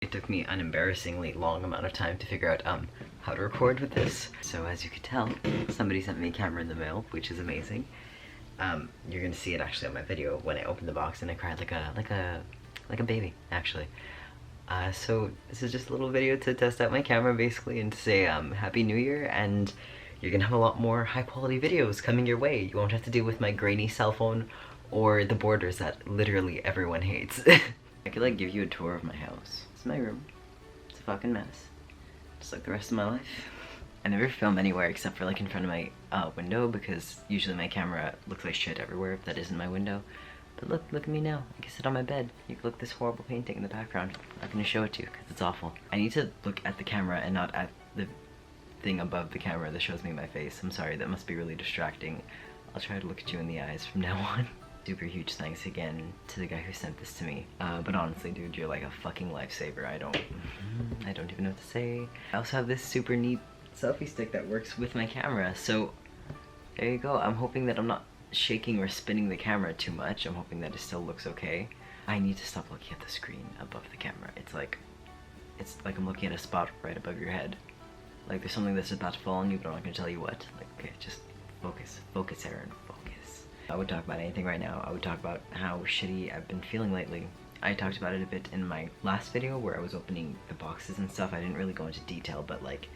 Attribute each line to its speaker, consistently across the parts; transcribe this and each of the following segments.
Speaker 1: It took me an embarrassingly long amount of time to figure out how to record with this. So as you can tell, somebody sent me a camera in the mail, which is amazing. You're gonna see it actually on my video when I opened the box and I cried like a baby, actually. So this is just a little video to test out my camera basically and to say Happy New Year, and you're gonna have a lot more high quality videos coming your way. You won't have to deal with my grainy cell phone or the borders that literally everyone hates. I could like give you a tour of my house. It's my room. It's a fucking mess. Just like the rest of my life. I never film anywhere except for like in front of my window, because usually my camera looks like shit everywhere if that isn't my window. But look at me now. I can sit on my bed. You can look at this horrible painting in the background. I'm not gonna show it to you because it's awful. I need to look at the camera and not at the thing above the camera that shows me my face. I'm sorry, that must be really distracting. I'll try to look at you in the eyes from now on. Super huge thanks again to the guy who sent this to me. But honestly, dude, you're like a fucking lifesaver. I don't even know what to say. I also have this super neat selfie stick that works with my camera, so there you go. I'm hoping that I'm not shaking or spinning the camera too much. I'm hoping that it still looks okay. I need to stop looking at the screen above the camera. It's like I'm looking at a spot right above your head. Like there's something that's about to fall on you, but I'm not gonna tell you what. Like, okay, just focus, Aaron, focus. I would talk about anything right now. I would talk about how shitty I've been feeling lately. I talked about it a bit in my last video where I was opening the boxes and stuff. I didn't really go into detail, but like,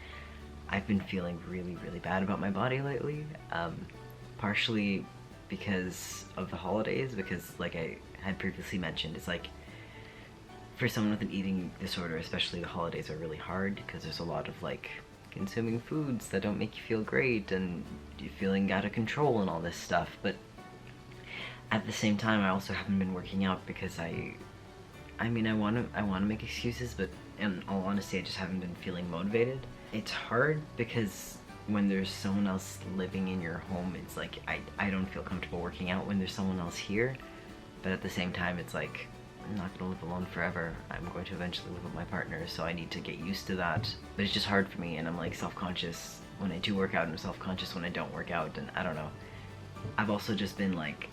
Speaker 1: I've been feeling really, really bad about my body lately. Partially because of the holidays, because like I had previously mentioned, it's like for someone with an eating disorder, especially the holidays are really hard because there's a lot of like consuming foods that don't make you feel great and you're feeling out of control and all this stuff. But at the same time, I also haven't been working out because I want to make excuses, but in all honesty, I just haven't been feeling motivated. It's hard because when there's someone else living in your home, it's like I don't feel comfortable working out when there's someone else here. But at the same time, it's like I'm not gonna live alone forever. I'm going to eventually live with my partner, so I need to get used to that. But it's just hard for me, and I'm like self-conscious when I do work out, and I'm self-conscious when I don't work out, and I don't know. I've also just been like,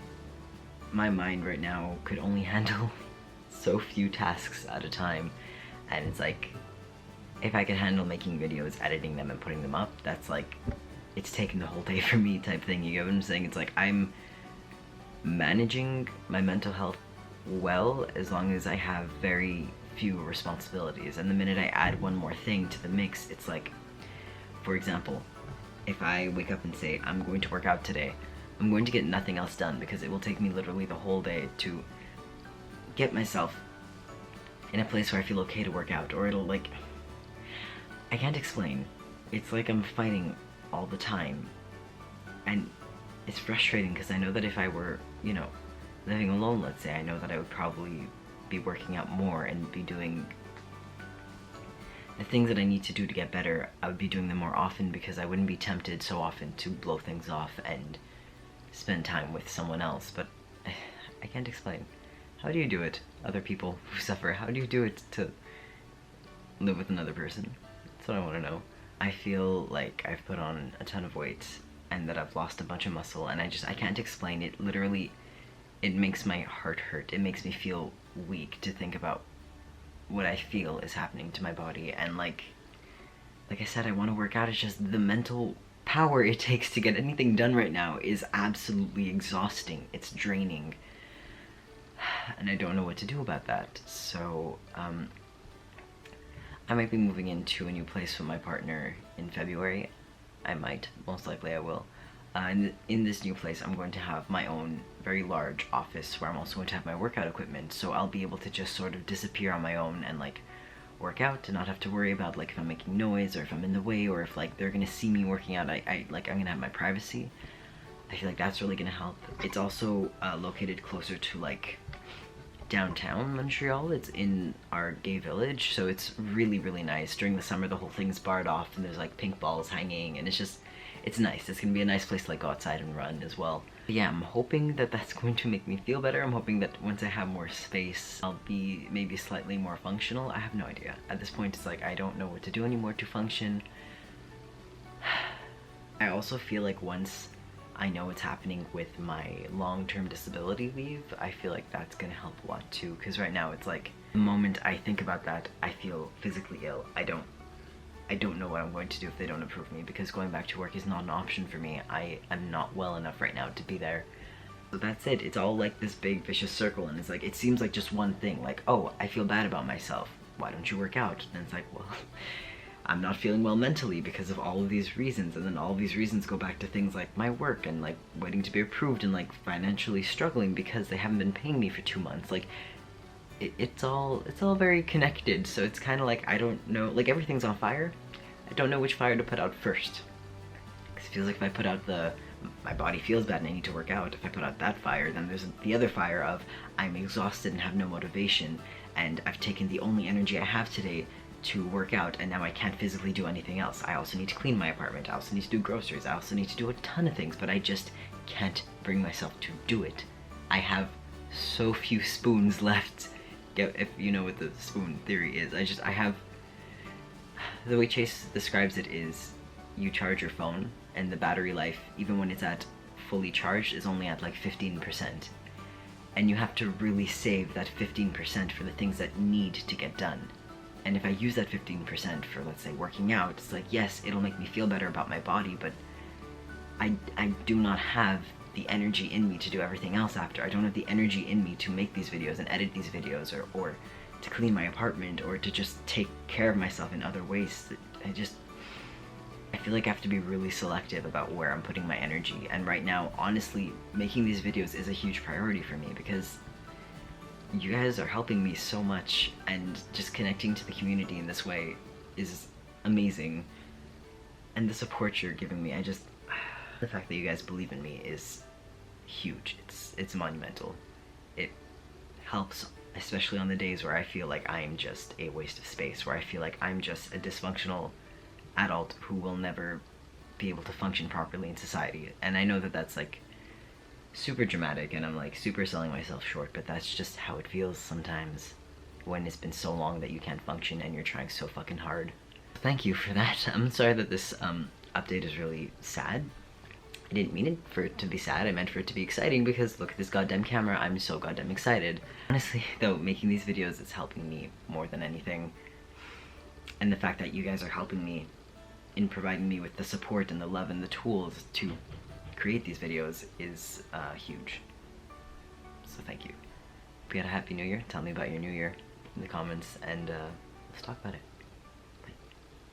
Speaker 1: my mind right now could only handle so few tasks at a time, and it's like, if I could handle making videos, editing them, and putting them up, that's like, it's taken the whole day for me type thing, you get what I'm saying? It's like, I'm managing my mental health well as long as I have very few responsibilities, and the minute I add one more thing to the mix, it's like, for example, if I wake up and say, I'm going to work out today, I'm going to get nothing else done because it will take me literally the whole day to get myself in a place where I feel okay to work out, or it'll like, I can't explain. It's like I'm fighting all the time, and it's frustrating because I know that if I were, you know, living alone, let's say, I know that I would probably be working out more and be doing the things that I need to do to get better. I would be doing them more often because I wouldn't be tempted so often to blow things off and spend time with someone else. But I can't explain. How do you do it? Other people who suffer, how do you do it to live with another person? That's what I want to know. I feel like I've put on a ton of weight and that I've lost a bunch of muscle, and I can't explain it. Literally, it makes my heart hurt. It makes me feel weak to think about what I feel is happening to my body. And like I said, I want to work out. It's just the mental power it takes to get anything done right now is absolutely exhausting. It's draining. And I don't know what to do about that. So, I might be moving into a new place with my partner in February. I might. Most likely I will. And in this new place, I'm going to have my own very large office where I'm also going to have my workout equipment. So I'll be able to just sort of disappear on my own and like work out and not have to worry about like if I'm making noise or if I'm in the way or if like they're gonna see me working out. I'm gonna have my privacy. I feel like that's really gonna help. It's also located closer to like downtown Montreal. It's in our gay village, so it's really, really nice. During the summer, the whole thing's barred off and there's like pink balls hanging, and it's nice. It's gonna be a nice place to like go outside and run as well. But yeah, I'm hoping that that's going to make me feel better. I'm hoping that once I have more space, I'll be maybe slightly more functional. I have no idea. At this point, it's like I don't know what to do anymore to function. I also feel like once I know what's happening with my long-term disability leave. I feel like that's gonna help a lot too, because right now it's like, the moment I think about that, I feel physically ill. I don't know what I'm going to do if they don't approve me, because going back to work is not an option for me. I am not well enough right now to be there. So that's it. It's all like this big vicious circle, and it's like, it seems like just one thing, like, oh, I feel bad about myself. Why don't you work out? And it's like, well, I'm not feeling well mentally because of all of these reasons, and then all of these reasons go back to things like my work and like waiting to be approved and like financially struggling because they haven't been paying me for 2 months. Like, it's all very connected. So it's kind of like, I don't know, like everything's on fire. I don't know which fire to put out first. Because it feels like if I put out my body feels bad and I need to work out. If I put out that fire, then there's the other fire of I'm exhausted and have no motivation, and I've taken the only energy I have today to work out, and now I can't physically do anything else. I also need to clean my apartment, I also need to do groceries, I also need to do a ton of things, but I just can't bring myself to do it. I have so few spoons left. If you know what the spoon theory is, I have, the way Chase describes it is, you charge your phone, and the battery life, even when it's at fully charged, is only at like 15%. And you have to really save that 15% for the things that need to get done. And if I use that 15% for, let's say, working out, it's like, yes, it'll make me feel better about my body, but I do not have the energy in me to do everything else after. I don't have the energy in me to make these videos and edit these videos, or to clean my apartment, or to just take care of myself in other ways. I feel like I have to be really selective about where I'm putting my energy. And right now, honestly, making these videos is a huge priority for me, because you guys are helping me so much, and just connecting to the community in this way is amazing. And the support you're giving me, the fact that you guys believe in me is huge. It's monumental. It helps, especially on the days where I feel like I'm just a waste of space, where I feel like I'm just a dysfunctional adult who will never be able to function properly in society. And I know that that's like super dramatic, and I'm like super selling myself short, but that's just how it feels sometimes when it's been so long that you can't function and you're trying so fucking hard. Thank you for that. I'm sorry that this update is really sad. I didn't mean it for it to be sad. I meant for it to be exciting, because look at this goddamn camera. I'm so goddamn excited. Honestly, though, making these videos is helping me more than anything. And the fact that you guys are helping me in providing me with the support and the love and the tools to create these videos is huge. So thank you. Hope you had a happy new year. Tell me about your new year in the comments, and let's talk about it.